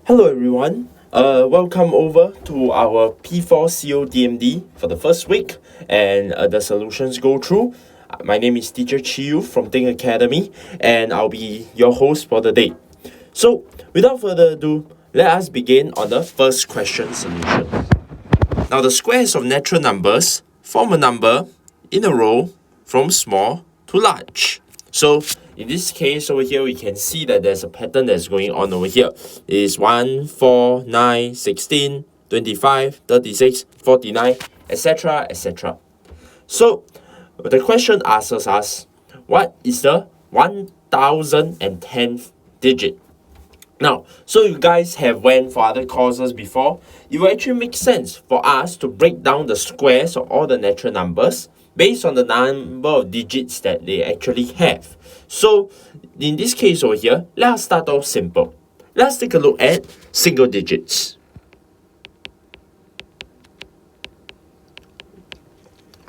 Hello everyone. Welcome over to our P4 CODMD for the first week and the solutions go through. My name is Teacher Chi Yew from Think Academy and I'll be your host for the day. So without further ado, let us begin on the first question solution. Now the squares of natural numbers form a number in a row from small to large. So in this case over here, we can see that there's a pattern that's going on over here. It is 1, 4, 9, 16, 25, 36, 49, etc., etc. So the question asks us, what is the 1010th digit? Now, so you guys have went for other courses before, it will actually make sense for us to break down the squares of all the natural numbers based on the number of digits that they actually have. So, in this case over here, let us start off simple. Let's take a look at single digits.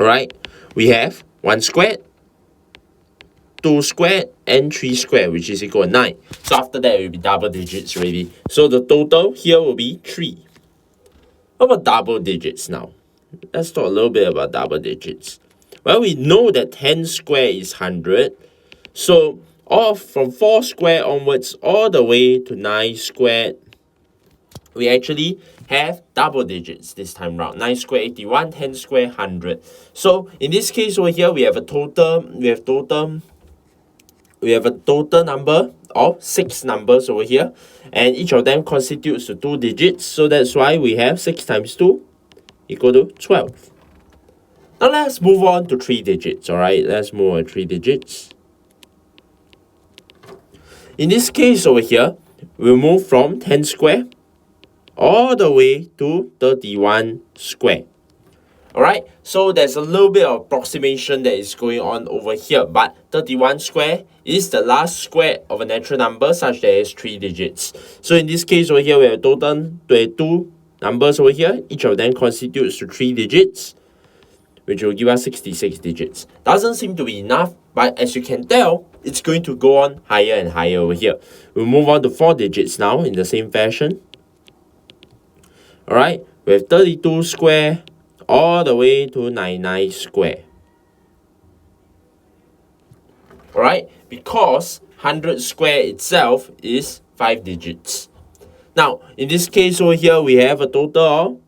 Alright, we have 1 squared, 2 squared, and 3 squared, which is equal to 9. So after that, it will be double digits already. So the total here will be 3. What about double digits now? Let's talk a little bit about double digits. Well, we know that 10 squared is 100. So from 4 squared onwards all the way to 9 squared, we actually have double digits this time round. 9 squared 81, 10 squared 100. So in this case over here, we have a total number of 6 numbers over here, and each of them constitutes to 2 digits. So that's why we have 6 times 2 equal to 12. Now let's move on to 3 digits. Alright, let's move on to 3 digits. In this case over here, we'll move from 10 square all the way to 31 square. Alright, so there's a little bit of approximation that is going on over here, but 31 square is the last square of a natural number such that it's 3 digits. So in this case over here, we have a total 22 numbers over here. Each of them constitutes to 3 digits, which will give us 66 digits. Doesn't seem to be enough, but as you can tell, it's going to go on higher and higher over here. We'll move on to 4 digits now in the same fashion. Alright, we have 32 square all the way to 99 square. Alright, because 100 square itself is 5 digits. Now, in this case over here, we have a total of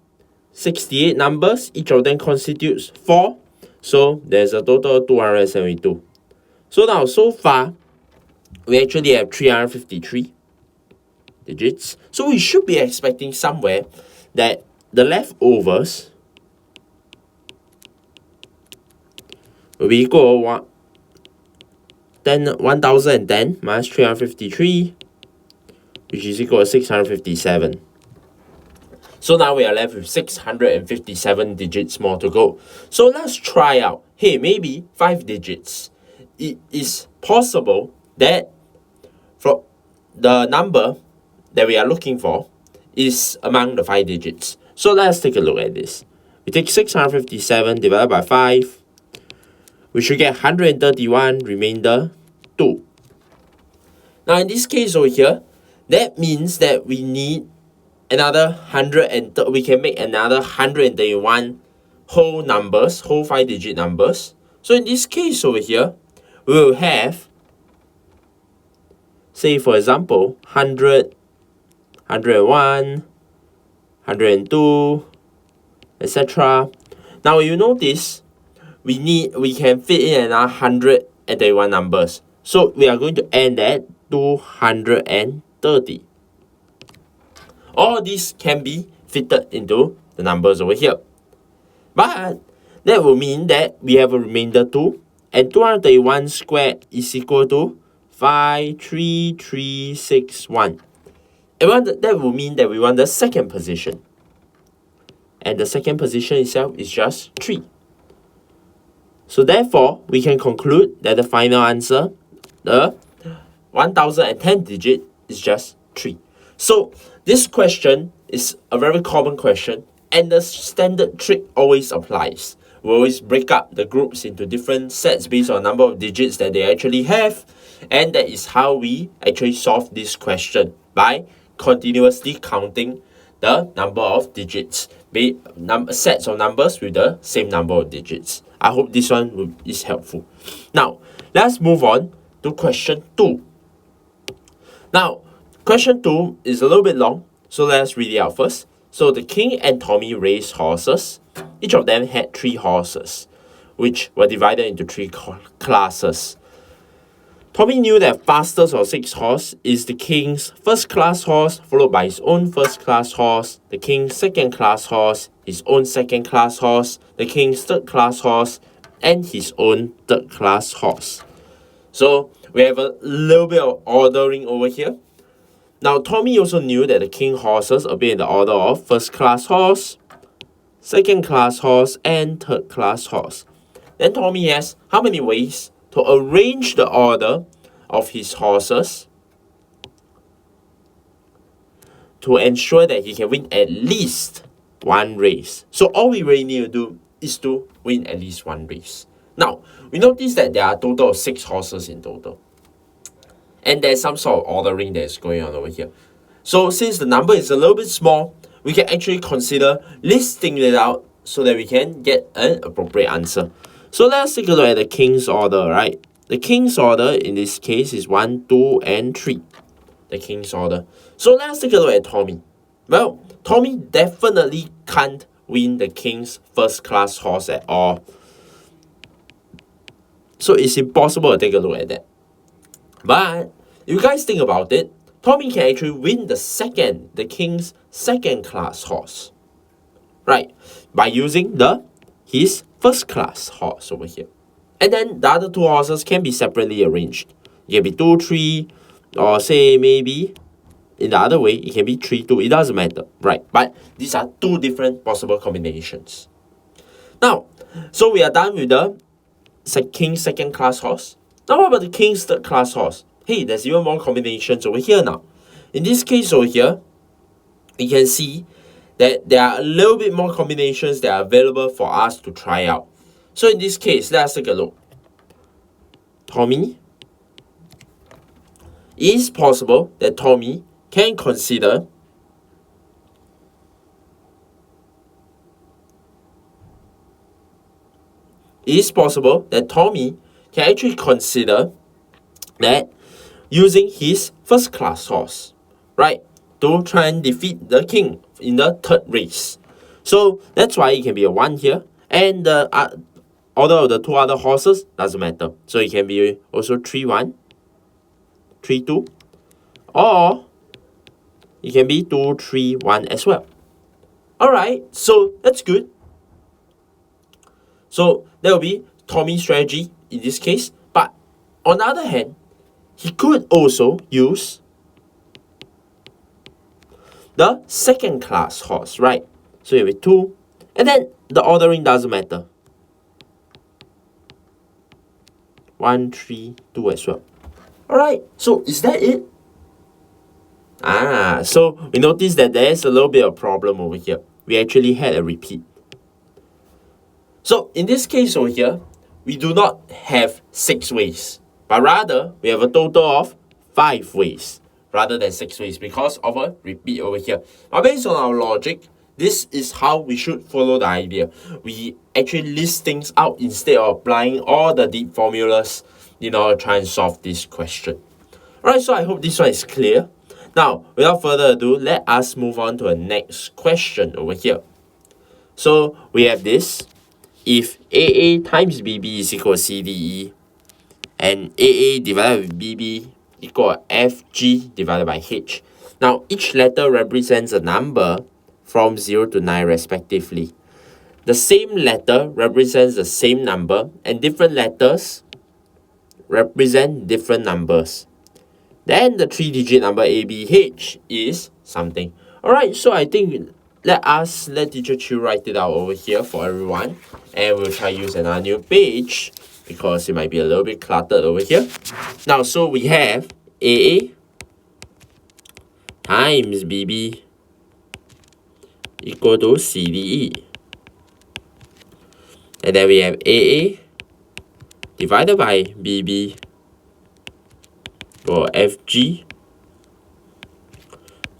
68 numbers. Each of them constitutes 4. So there's a total of 272. So now, so far, we actually have 353 digits. So we should be expecting somewhere that the leftovers will be equal to 1010 minus 353, which is equal to 657. So now we are left with 657 digits more to go. So let's try out. Hey, maybe 5 digits. It is possible that from the number that we are looking for is among the 5 digits. So let's take a look at this. We take 657 divided by 5. We should get 131, remainder 2. Now in this case over here, that means that we need another we can make another 131 whole 5-digit numbers. So in this case over here, we will have, say for example, 100, 101, 102, etc. Now you notice we can fit in another 131 numbers. So we are going to end at 230. All these can be fitted into the numbers over here. But that will mean that we have a remainder 2, and 231 squared is equal to 53361. And that will mean that we want the second position. And the second position itself is just 3. So therefore, we can conclude that the final answer, the 1010 digit, is just 3. So this question is a very common question, and the standard trick always applies. We always break up the groups into different sets based on the number of digits that they actually have, and that is how we actually solve this question, by continuously counting the number of digits, sets of numbers with the same number of digits. I hope this one is helpful. Now, let's move on to question 2. Now, question 2 is a little bit long, so let's read it out first. So the king and Tommy raced horses. Each of them had 3 horses, which were divided into 3 classes. Tommy knew that fastest of 6 horse is the king's first class horse, followed by his own first class horse, the king's second class horse, his own second class horse, the king's third class horse, and his own third class horse. So we have a little bit of ordering over here. Now, Tommy also knew that the king horses appear in the order of first class horse, second class horse, and third class horse. Then Tommy has how many ways to arrange the order of his horses to ensure that he can win at least one race. So all we really need to do is to win at least one race. Now, we notice that there are a total of 6 horses in total. And there's some sort of ordering that is going on over here. So since the number is a little bit small, we can actually consider listing it out so that we can get an appropriate answer. So let's take a look at the king's order, right? The king's order in this case is 1, 2, and 3. The king's order. So let's take a look at Tommy. Well, Tommy definitely can't win the king's first class horse at all. So it's impossible to take a look at that. But if you guys think about it, Tommy can actually win the king's second class horse, right? By using his first class horse over here. And then the other 2 horses can be separately arranged. It can be 2, 3, or say maybe in the other way, it can be 3, 2. It doesn't matter, right? But these are 2 different possible combinations. Now, so we are done with the king's second class horse. Now what about the king's third class horse? Hey, there's even more combinations over here now. In this case over here, you can see that there are a little bit more combinations that are available for us to try out. So in this case, let's take a look. It's possible that Tommy can consider can actually consider that using his first class horse, right, to try and defeat the king in the third race. So that's why it can be a 1 here, and the order of the 2 other horses doesn't matter. So it can be also 3, 1, 3, 2, or it can be 2, 3, 1 as well. Alright, so that's good. So that will be Tommy's strategy in this case. But on the other hand, he could also use the second class horse, right? So you have 2, and then the ordering doesn't matter. 1, 3, 2 as well. Alright, so is that it? So we notice that there's a little bit of problem over here. We actually had a repeat. So in this case over here, we do not have 6 ways, but rather we have a total of 5 ways rather than 6 ways because of a repeat over here. Now based on our logic, this is how we should follow the idea. We actually list things out instead of applying all the deep formulas in order to try and solve this question. Alright, so I hope this one is clear. Now, without further ado, let us move on to the next question over here. So we have this. If AA times BB is equal to CDE, and AA divided with BB equal to FG divided by H. Now, each letter represents a number from 0 to 9 respectively. The same letter represents the same number, and different letters represent different numbers. Then the 3-digit number ABH is something. Alright, so I think let teacher Chu write it out over here for everyone, and we'll try use another new page because it might be a little bit cluttered over here. Now, so we have AA times BB equal to CDE, and then we have AA divided by BB equal FG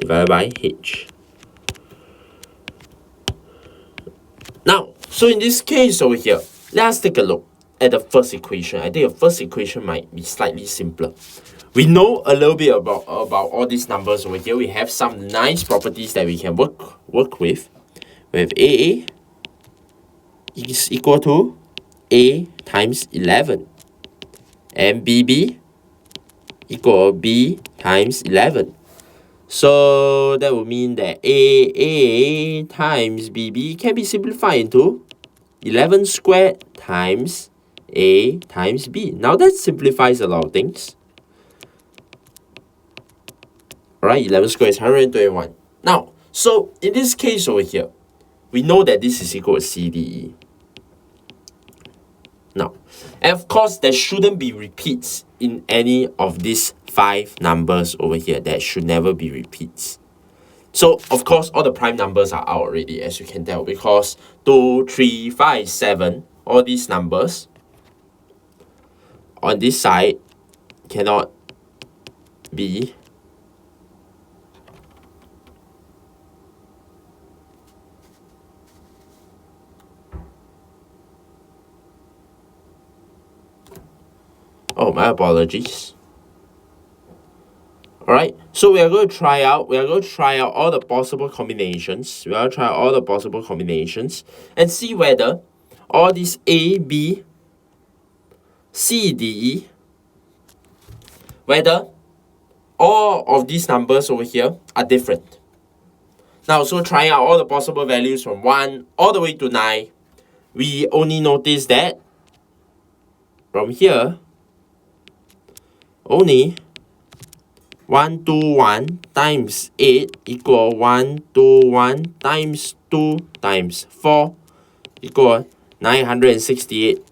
divided by h. Now, so in this case over here, let us take a look at the first equation. I think the first equation might be slightly simpler. We know a little bit about all these numbers over here. We have some nice properties that we can work with. We have AA is equal to A times 11. And BB equal B times 11. So that would mean that AA times BB can be simplified into 11 squared times A times B. Now that simplifies a lot of things. Alright, 11 squared is 121. Now, so in this case over here, we know that this is equal to CDE. Now, and of course, there shouldn't be repeats in any of these 5 numbers over here. There should never be repeats. So, of course, all the prime numbers are out already, as you can tell, because 2, 3, 5, 7, all these numbers on this side cannot be my apologies. Alright, so we are going to try out all the possible combinations. We are going to try out all the possible combinations and see whether all these A, B, C, D, E, whether all of these numbers over here are different. Now, so trying out all the possible values from 1 all the way to 9, we only notice that from here, only 121 times 8 equal 121 times 2 times 4 equal 968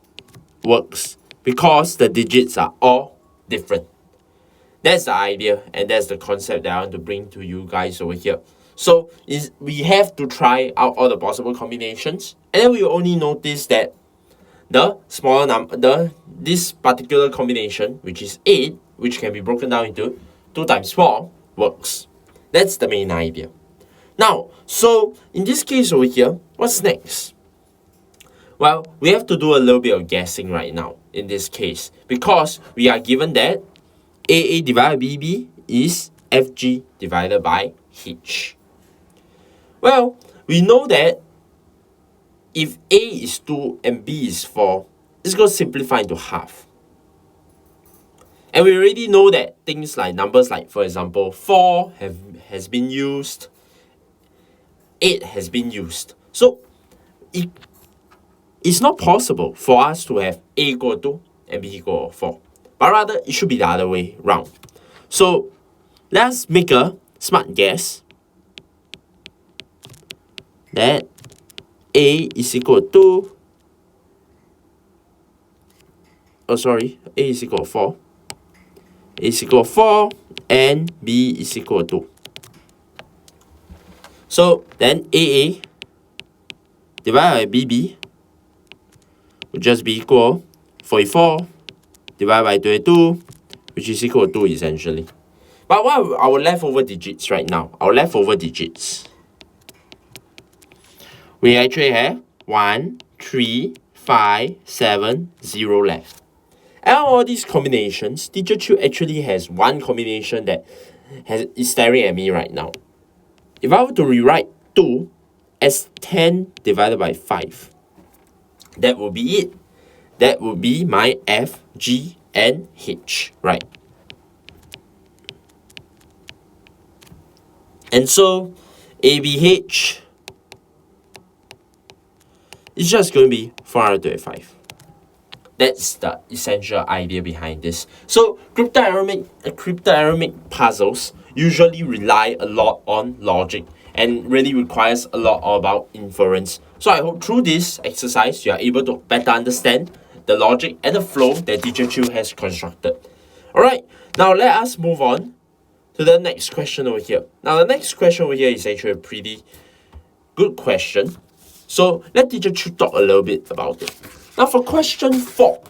works because the digits are all different. That's the idea, and that's the concept that I want to bring to you guys over here. So we have to try out all the possible combinations, and then we only notice that the smaller number, this particular combination, which is 8, which can be broken down into 2 times 4, works. That's the main idea. Now, so in this case over here, what's next? Well, we have to do a little bit of guessing right now in this case, because we are given that AA divided by BB is FG divided by H. Well, we know that if A is 2 and B is 4, it's going to simplify into half. And we already know that things like numbers like, for example, 4 has been used, 8 has been used. So it's not possible for us to have A equal to and B equal to 4. But rather, it should be the other way round. So let's make a smart guess that A is equal to, A is equal to 4. A is equal to 4 and B is equal to 2. So then AA divided by BB would just be equal 44 divided by 22, which is equal to 2 essentially. But what are our leftover digits right now? Our leftover digits, we actually have 1, 3, 5, 7, 0 left. And all these combinations, Teacher Chu actually has one combination that is staring at me right now. If I were to rewrite 2 as 10 divided by 5, that would be it. That would be my F, G, and H, right? And so, ABH is just going to be 425. That's the essential idea behind this. So cryptogamic puzzles usually rely a lot on logic and really requires a lot about inference. So I hope through this exercise you are able to better understand the logic and the flow that Teacher Chu has constructed. Alright, now let us move on to the next question over here. Now the next question over here is actually a pretty good question. So let Teacher Chu talk a little bit about it. Now for question 4,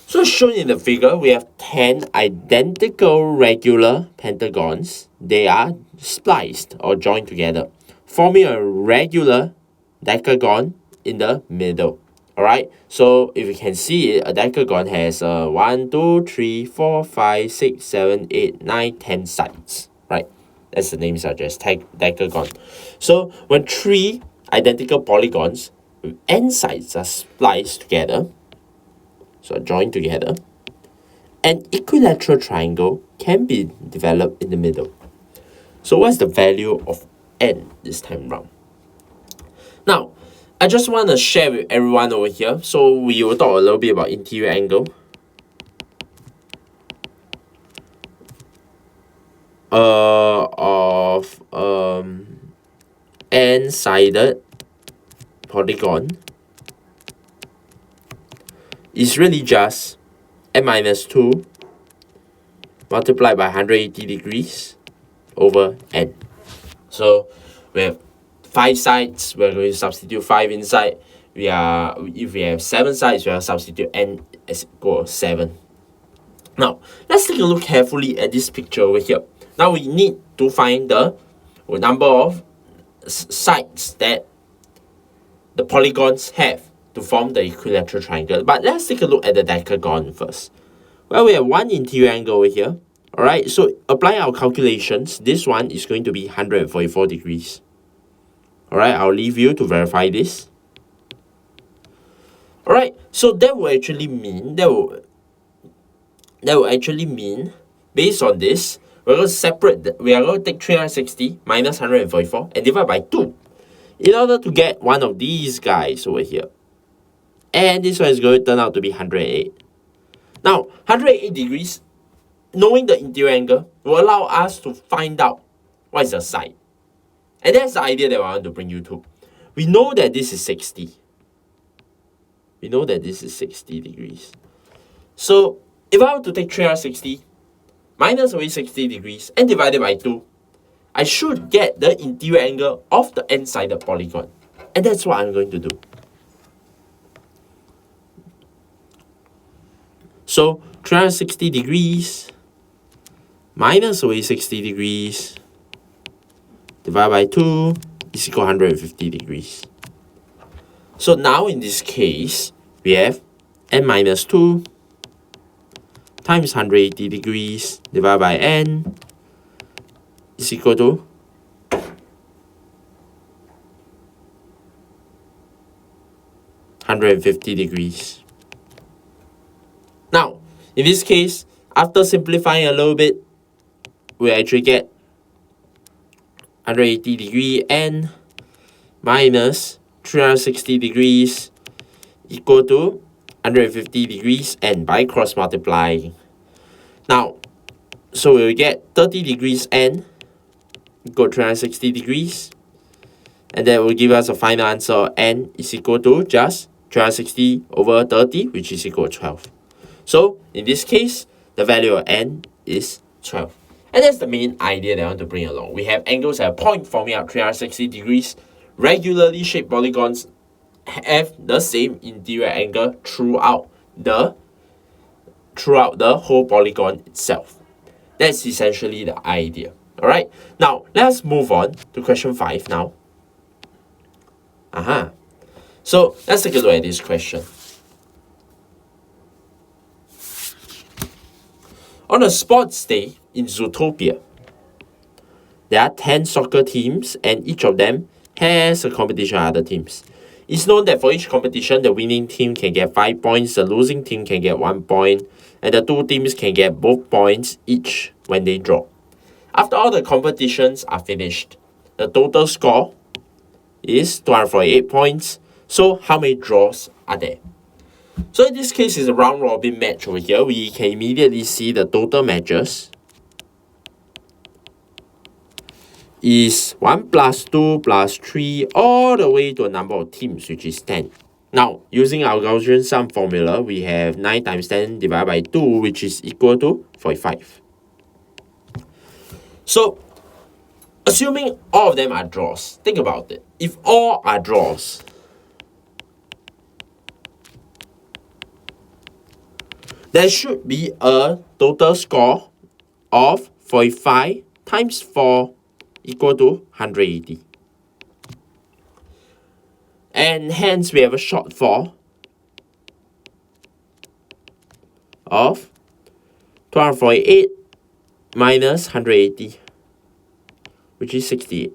so shown in the figure, we have 10 identical regular pentagons they are spliced or joined together, forming a regular decagon in the middle. Alright, so if you can see it, a decagon has 1, 2, 3, 4, 5, 6, 7, 8, 9, 10 sides. Right, as the name suggests, decagon. So when 3 identical polygons with n sides are spliced together, so joined together, an equilateral triangle can be developed in the middle. So what's the value of n this time round? Now, I just want to share with everyone over here. So we will talk a little bit about interior angle. Of n-sided polygon is really just n minus 2 multiplied by 180 degrees over n. So we have 5 sides, we're going to substitute 5 inside. If we have 7 sides, we will substitute n as equal to 7. Now, let's take a look carefully at this picture over here. Now we need to find the number of sides that the polygons have to form the equilateral triangle. But let's take a look at the decagon first. Well, we have one interior angle over here. Alright, so applying our calculations, this one is going to be 144 degrees. Alright, I'll leave you to verify this. Alright, so that will actually mean, based on this, we're going to take 360 minus 144 and divide by 2 in order to get one of these guys over here. And this one is going to turn out to be 108. Now, 108 degrees, knowing the interior angle, will allow us to find out what is the side. And that's the idea that I want to bring you to. We know that this is 60. We know that this is 60 degrees. So, if I were to take 360 minus away 60 degrees and divide it by 2, I should get the interior angle of the n-sided polygon. And that's what I'm going to do. So 360 degrees minus away 60 degrees divided by 2 is equal to 150 degrees. So now in this case, we have n minus 2 times 180 degrees divided by n is equal to 150 degrees. Now, in this case, after simplifying a little bit, we actually get 180 degree n minus 360 degrees equal to 150 degrees n by cross multiplying. Now, so we will get 30 degrees n equal to 360 degrees, and that will give us a final answer n is equal to just 360 over 30, which is equal to 12. So in this case, the value of n is 12. And that's the main idea that I want to bring along. We have angles at a point forming up 360 degrees. Regularly shaped polygons have the same interior angle throughout the whole polygon itself. That's essentially the idea. Alright, now let's move on to question 5 now. So let's take a look at this question. On a sports day in Zootopia, there are 10 soccer teams and each of them has a competition with other teams. It's known that for each competition, the winning team can get 5 points, the losing team can get 1 point, and the two teams can get both points each when they draw. After all the competitions are finished, the total score is 248 points. So how many draws are there? So in this case, it's a round robin match over here. We can immediately see the total matches is 1 plus 2 plus 3 all the way to a number of teams, which is 10. Now, using our Gaussian sum formula, we have 9 times 10 divided by 2, which is equal to 45. So, assuming all of them are draws, think about it. If all are draws, there should be a total score of 45 times 4 equal to 180. And hence we have a shortfall of 248 minus 180, which is 68.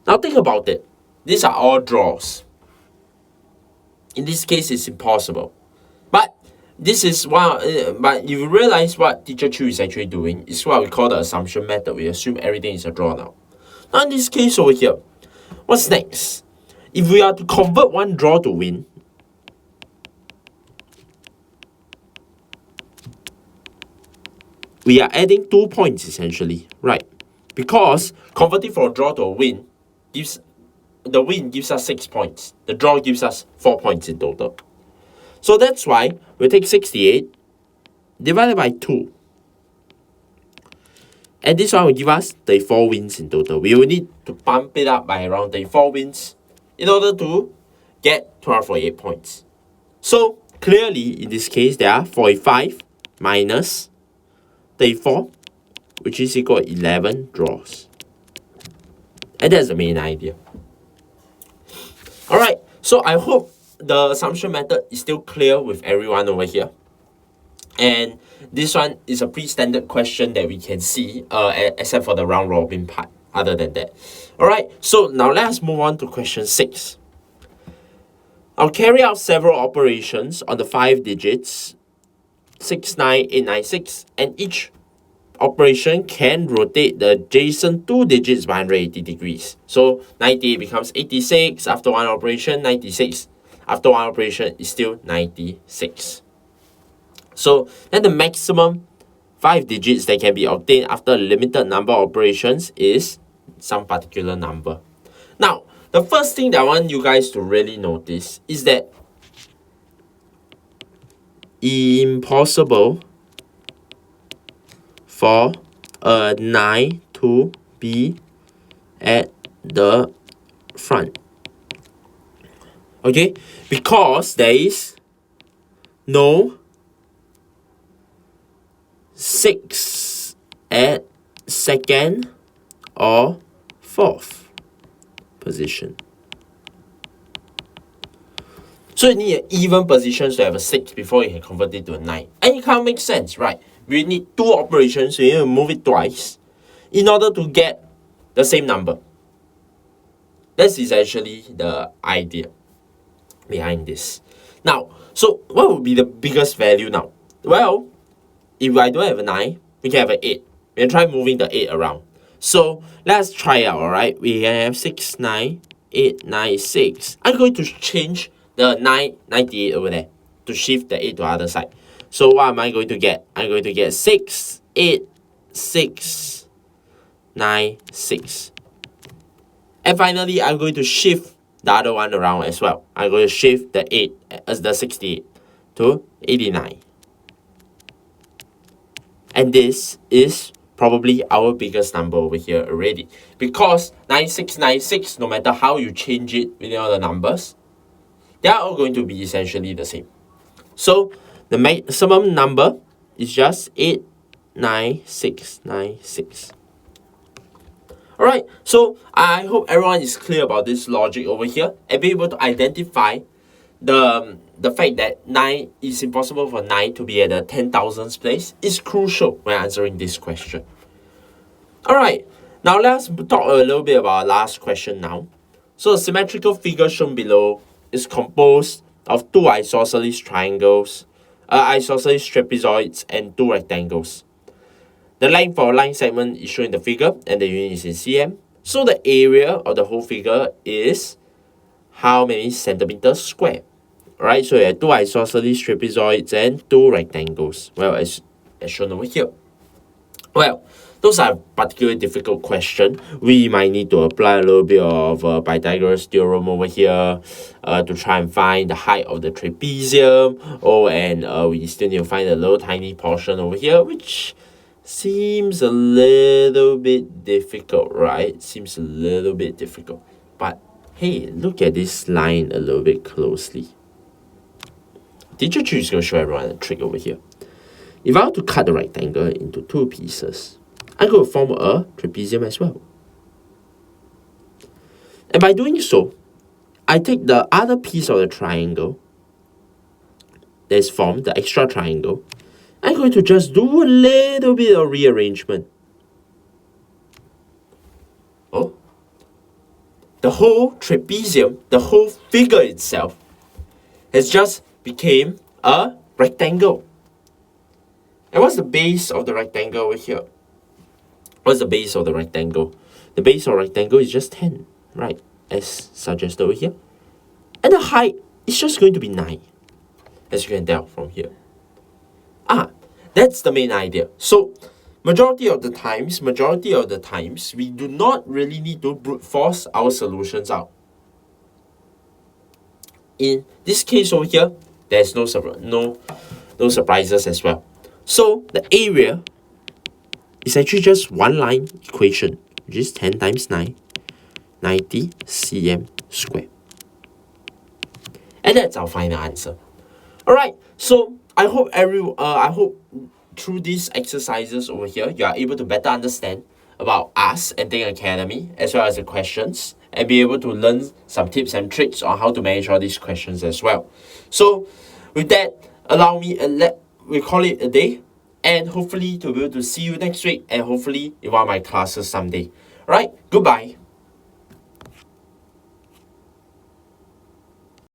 Now think about it. These are all draws. In this case, it's impossible. But this is but you realize what teacher Chu is actually doing. It's what we call the assumption method. We assume everything is a draw now. Now in this case over here, what's next? If we are to convert one draw to win, we are adding 2 points essentially, right? Because converting from a draw to a win gives the win gives us 6 points. The draw gives us 4 points in total. So that's why we take 68 divided by 2. And this one will give us 34 wins in total. We will need to pump it up by around 34 wins in order to get 248 points. So clearly in this case there are 45 minus 34, which is equal to 11 draws. And that's the main idea. Alright, so I hope the assumption method is still clear with everyone over here. And this one is a pre-standard question that we can see, except for the round robin part, other than that. Alright, so now let's move on to question 6. I'll carry out several operations on the 5 digits 69896, and each operation can rotate the adjacent 2 digits by 180 degrees. So 98 becomes 86 after one operation, 96 after one operation is still 96. So then the maximum 5 digits that can be obtained after a limited number of operations is some particular number. Now, the first thing that I want you guys to really notice is that impossible for a 9 to be at the front. Okay, because there is no 6 at second or fourth position. So you need an even positions to have a 6 before you can convert it to a 9. And it can't make sense, right? We need 2 operations, so you need to move it twice in order to get the same number. That's essentially the idea behind this. Now, so what would be the biggest value now? Well, if I don't have a 9, we can have an 8. We can try moving the 8 around. So let's try it out, alright? We can have 6, 9, 8, 9, 6. I'm going to change the 98 over there to shift the 8 to the other side. So what am I going to get? I'm going to get 6, 8, 6, 9, 6. And finally, I'm going to shift the other one around as well. I'm going to shift the 8 as the 68 to 89. And this is probably our biggest number over here already. Because 9696, no matter how you change it within all the numbers, they are all going to be essentially the same. So the maximum number is just 89696. Alright, so I hope everyone is clear about this logic over here and be able to identify the fact that 9 is impossible for 9 to be at the 10,000s place is crucial when answering this question. Alright, now let's talk a little bit about our last question now. So the symmetrical figure shown below is composed of 2 isosceles triangles, isosceles trapezoids, and 2 rectangles. The length for a line segment is shown in the figure, and the unit is in cm. So the area of the whole figure is how many centimeters squared? Right, so you have 2 isosceles trapezoids and 2 rectangles. Well, as shown over here. Well, those are particularly difficult questions. We might need to apply a little bit of Pythagoras theorem over here to try and find the height of the trapezium. Oh, and we still need to find a little tiny portion over here, which seems a little bit difficult, right? Seems a little bit difficult. But hey, look at this line a little bit closely. Teacher Chu is going to show everyone a trick over here. If I were to cut the rectangle into 2 pieces, I'm going to form a trapezium as well. And by doing so, I take the other piece of the triangle that is formed, the extra triangle. I'm going to just do a little bit of rearrangement. Oh, the whole trapezium, the whole figure itself, has just became a rectangle. And what's the base of the rectangle over here? What's the base of the rectangle? The base of the rectangle is just 10, right? As suggested over here. And the height is just going to be 9, as you can tell from here. That's the main idea. So, majority of the times, we do not really need to brute force our solutions out. In this case over here, there's no surprises as well. So, the area is actually just one line equation, which is 10 times 9, 90 cm squared. And that's our final answer. Alright, so I hope through these exercises over here, you are able to better understand about us and Think Academy, as well as the questions, and be able to learn some tips and tricks on how to manage all these questions as well. So, with that, allow me we call it a day, and hopefully to be able to see you next week, and hopefully in one of my classes someday. Alright, goodbye.